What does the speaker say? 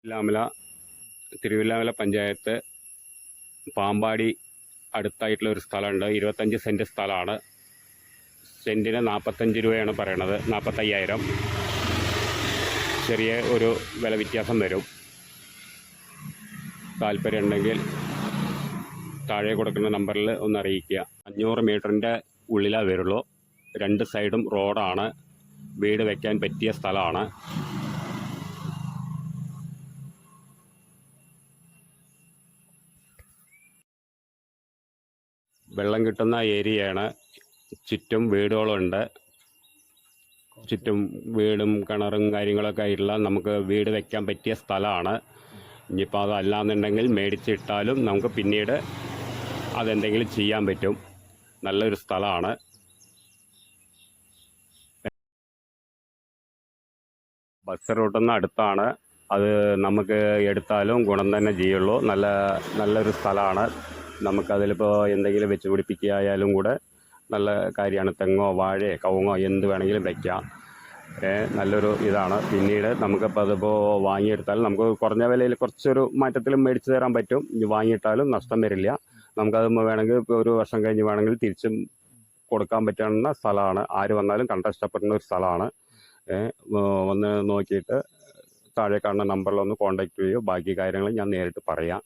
തിരുവില്ലാമല തിരുവില്ലാമല പഞ്ചായത്ത് പാമ്പാടി അടുത്തായിട്ടുള്ള ഒരു സ്ഥലമുണ്ട്. 25 സെൻറ്റ് സ്ഥലമാണ്. സെൻറ്റിന് 45 രൂപയാണ് പറയണത്, 45,000. ചെറിയ ഒരു വില വ്യത്യാസം വരും. താല്പര്യമുണ്ടെങ്കിൽ താഴെ കൊടുക്കുന്ന നമ്പറിൽ ഒന്ന് അറിയിക്കുക. 500 മീറ്ററിൻ്റെ ഉള്ളിലേ വരുള്ളൂ. 2 സൈഡും റോഡാണ്. വീട് വയ്ക്കാൻ പറ്റിയ സ്ഥലമാണ്. വെള്ളം കിട്ടുന്ന ഏരിയയാണ്. ചുറ്റും വീടുകളുണ്ട്. ചുറ്റും വീടും കിണറും കാര്യങ്ങളൊക്കെ ആയിട്ടുള്ള നമുക്ക് വീട് വയ്ക്കാൻ പറ്റിയ സ്ഥലമാണ്. ഇനിയിപ്പോൾ അതല്ലാന്നുണ്ടെങ്കിൽ മേടിച്ചിട്ടാലും നമുക്ക് പിന്നീട് അതെന്തെങ്കിലും ചെയ്യാൻ പറ്റും. നല്ലൊരു സ്ഥലമാണ്. ബസ് റൂട്ടിൽ നിന്ന് അടുത്താണ്. അത് നമുക്ക് എടുത്താലും ഗുണം തന്നെ ചെയ്യുള്ളൂ. നല്ലൊരു സ്ഥലമാണ്. നമുക്കതിലിപ്പോൾ എന്തെങ്കിലും വെച്ച് പിടിപ്പിക്കുകയായാലും കൂടെ നല്ല കാര്യമാണ്. തെങ്ങോ വാഴയോ കവുങ്ങോ എന്ത് വേണമെങ്കിലും വയ്ക്കാം. നല്ലൊരു ഇതാണ്. പിന്നീട് നമുക്കിപ്പോൾ അതിപ്പോൾ വാങ്ങിയെടുത്താലും നമുക്ക് കുറഞ്ഞ വിലയിൽ കുറച്ചൊരു മാറ്റത്തിലും മേടിച്ച് തരാൻ പറ്റും. ഇനി വാങ്ങിയിട്ടാലും നഷ്ടം വരില്ല. നമുക്കത് വേണമെങ്കിൽ ഇപ്പോൾ ഒരു വർഷം കഴിഞ്ഞ് വേണമെങ്കിൽ തിരിച്ചും കൊടുക്കാൻ പറ്റുന്ന സ്ഥലമാണ്. ആര് വന്നാലും കണ്ടിഷ്ടപ്പെടുന്ന ഒരു സ്ഥലമാണ്. വന്ന് നോക്കിയിട്ട് താഴെ കാണുന്ന നമ്പറിലൊന്ന് കോൺടാക്റ്റ് ചെയ്യുക. ബാക്കി കാര്യങ്ങൾ ഞാൻ നേരിട്ട് പറയാം.